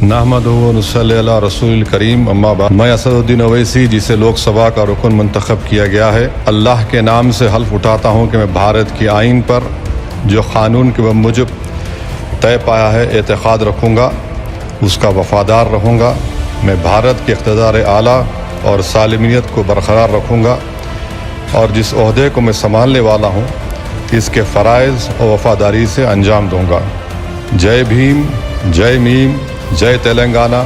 नहमदुहु व नुसल्ली अला रसूलिल करीम अम्मा बाद। मैं असदुद्दीन ओवैसी, जिसे लोकसभा का रुकन मुंतखब किया गया है, अल्लाह के नाम से हल्फ उठाता हूँ कि मैं भारत की आइन पर जो क़ानून के मुजब तय पाया है एतक़ाद रखूँगा, उसका वफ़ादार रहूँगा। मैं भारत के इक़्तिदार आला और सालिमियत को बरकरार रखूँगा और जिस ओहदे को मैं संभालने वाला हूँ इसके फ़राइज़ और वफ़ादारी से अंजाम दूँगा। जय भीम, जय मीम, जय तेलंगाना,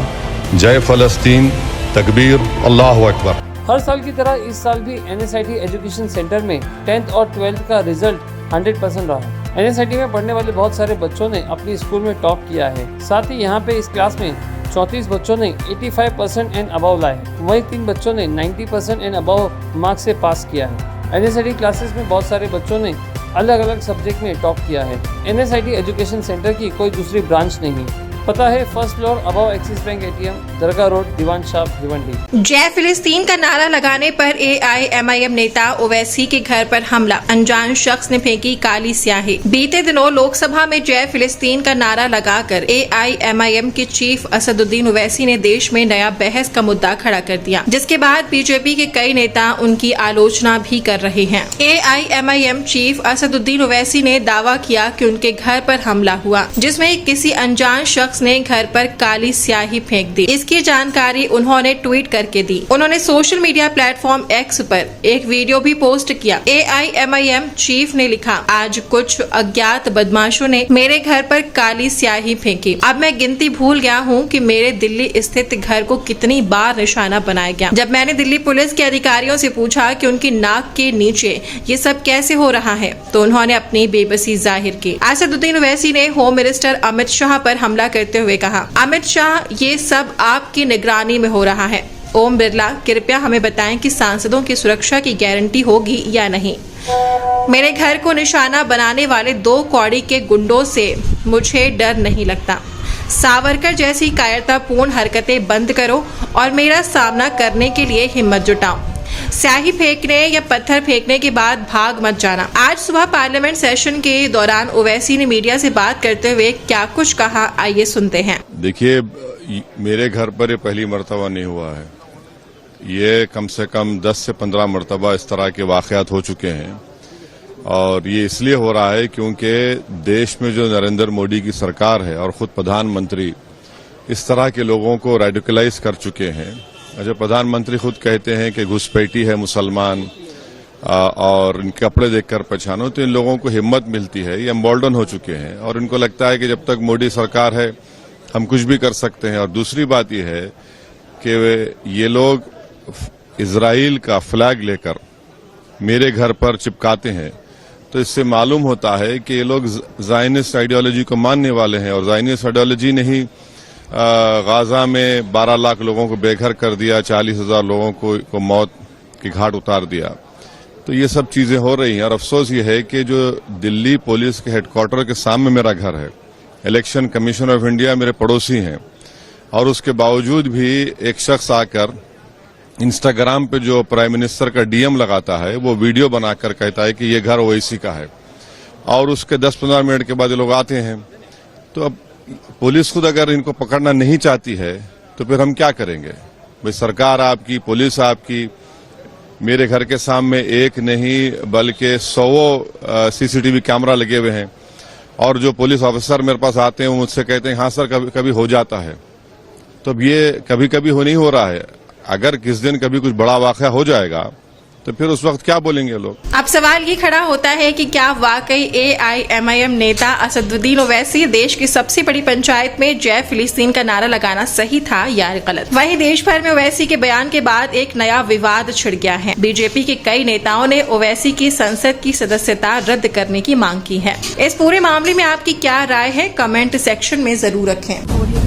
जय फ़लस्तीन, तकबीर, अल्लाहु अकबर। हर साल की तरह इस साल भी NSIT एजुकेशन सेंटर में 10th और 12th का रिजल्ट 100% रहा। NSIT में पढ़ने वाले बहुत सारे बच्चों ने अपनी स्कूल में टॉप किया है। साथ ही यहाँ पे इस क्लास में 34 बच्चों ने 85% एंड अबव लाए, वहीं 3 बच्चों ने 90% एंड अबव मार्क्स से पास किया है। NSIT क्लासेस में बहुत सारे बच्चों ने अलग अलग सब्जेक्ट में टॉप किया है। NSIT एजुकेशन सेंटर की कोई दूसरी ब्रांच नहीं। पता है first floor above axis bank ATM, दरगाह रोड, दीवान शाह, भिवंडी। जय फिलिस्तीन का नारा लगाने पर AIMIM नेता ओवैसी के घर पर हमला, अनजान शख्स ने फेंकी काली स्याही। बीते दिनों लोकसभा में जय फिलिस्तीन का नारा लगाकर AIMIM के चीफ असदुद्दीन ओवैसी ने देश में नया बहस का मुद्दा खड़ा कर दिया, जिसके बाद बीजेपी के कई नेता उनकी आलोचना भी कर रहे हैं। AIMIM चीफ असदुद्दीन ओवैसी ने दावा किया कि उनके घर पर हमला हुआ, जिसमें किसी अनजान शख्स ने घर पर काली स्याही फेंक दी। इसकी जानकारी उन्होंने ट्वीट करके दी। उन्होंने सोशल मीडिया प्लेटफॉर्म X पर एक वीडियो भी पोस्ट किया। AIMIM चीफ ने लिखा, आज कुछ अज्ञात बदमाशों ने मेरे घर पर काली स्याही फेंकी। अब मैं गिनती भूल गया हूँ कि मेरे दिल्ली स्थित घर को कितनी बार निशाना बनाया गया। जब मैंने दिल्ली पुलिस के अधिकारियों से पूछा कि उनकी नाक के नीचे ये सब कैसे हो रहा है, तो उन्होंने अपनी बेबसी जाहिर की। असदुद्दीन ओवैसी ने होम मिनिस्टर अमित शाह पर हमला करते हुए कहा, अमित शाह, ये सब आपकी निगरानी में हो रहा है। ओम बिरला, कृपया हमें बताएं कि सांसदों की सुरक्षा की गारंटी होगी या नहीं। मेरे घर को निशाना बनाने वाले 2 कौड़ी के गुंडों से मुझे डर नहीं लगता। सावरकर जैसी कायरतापूर्ण हरकतें बंद करो और मेरा सामना करने के लिए हिम्मत जुटाओ। स्याही फेंकने या पत्थर फेंकने के बाद भाग मत जाना। आज सुबह पार्लियामेंट सेशन के दौरान ओवैसी ने मीडिया से बात करते हुए क्या कुछ कहा, आइए सुनते हैं। देखिए, मेरे घर पर ये पहली मर्तबा नहीं हुआ है। ये कम से कम 10 से 15 मर्तबा इस तरह के वाकयात हो चुके हैं और ये इसलिए हो रहा है क्योंकि देश में जो नरेंद्र मोदी की सरकार है और खुद प्रधानमंत्री इस तरह के लोगों को रेडिकलाइज कर चुके हैं। जो प्रधानमंत्री खुद कहते हैं कि घुसपैठी है मुसलमान और इनके कपड़े देखकर पहचानो, तो इन लोगों को हिम्मत मिलती है। ये एम्बोल्डन हो चुके हैं और इनको लगता है कि जब तक मोदी सरकार है हम कुछ भी कर सकते हैं। और दूसरी बात यह है कि ये लोग इजराइल का फ्लैग लेकर मेरे घर पर चिपकाते हैं, तो इससे मालूम होता है कि ये लोग ज़ायनिस्ट आइडियोलॉजी को मानने वाले हैं। और ज़ायनिस्ट आइडियोलॉजी ने ही गाजा में 12 लाख लोगों को बेघर कर दिया, 40,000 लोगों को मौत की घाट उतार दिया। तो ये सब चीजें हो रही हैं और अफसोस ये है कि जो दिल्ली पुलिस के हेडक्वार्टर के सामने मेरा घर है, इलेक्शन कमीशन ऑफ इंडिया मेरे पड़ोसी हैं, और उसके बावजूद भी एक शख्स आकर इंस्टाग्राम पे जो प्राइम मिनिस्टर का DM लगाता है वो वीडियो बनाकर कहता है कि ये घर ओवैसी का है, और उसके 10-15 मिनट के बाद ये लोग आते हैं। तो अब पुलिस खुद अगर इनको पकड़ना नहीं चाहती है तो फिर हम क्या करेंगे? भाई, सरकार आपकी, पुलिस आपकी, मेरे घर के सामने एक नहीं बल्कि 100 CCTV कैमरा लगे हुए हैं, और जो पुलिस ऑफिसर मेरे पास आते हैं वो मुझसे कहते हैं हाँ सर कभी कभी हो जाता है। तो अब ये कभी कभी नहीं हो रहा है। अगर किस दिन कभी कुछ बड़ा वाकया हो जाएगा तो फिर उस वक्त क्या बोलेंगे लोग? अब सवाल ये खड़ा होता है कि क्या वाकई AIMIM नेता असदुद्दीन ओवैसी देश की सबसे बड़ी पंचायत में जय फिलिस्तीन का नारा लगाना सही था या गलत? वहीं देश भर में ओवैसी के बयान के बाद एक नया विवाद छिड़ गया है। बीजेपी के कई नेताओं ने ओवैसी की संसद की सदस्यता रद्द करने की मांग की है। इस पूरे मामले में आपकी क्या राय है? कमेंट सेक्शन में जरूर रखें।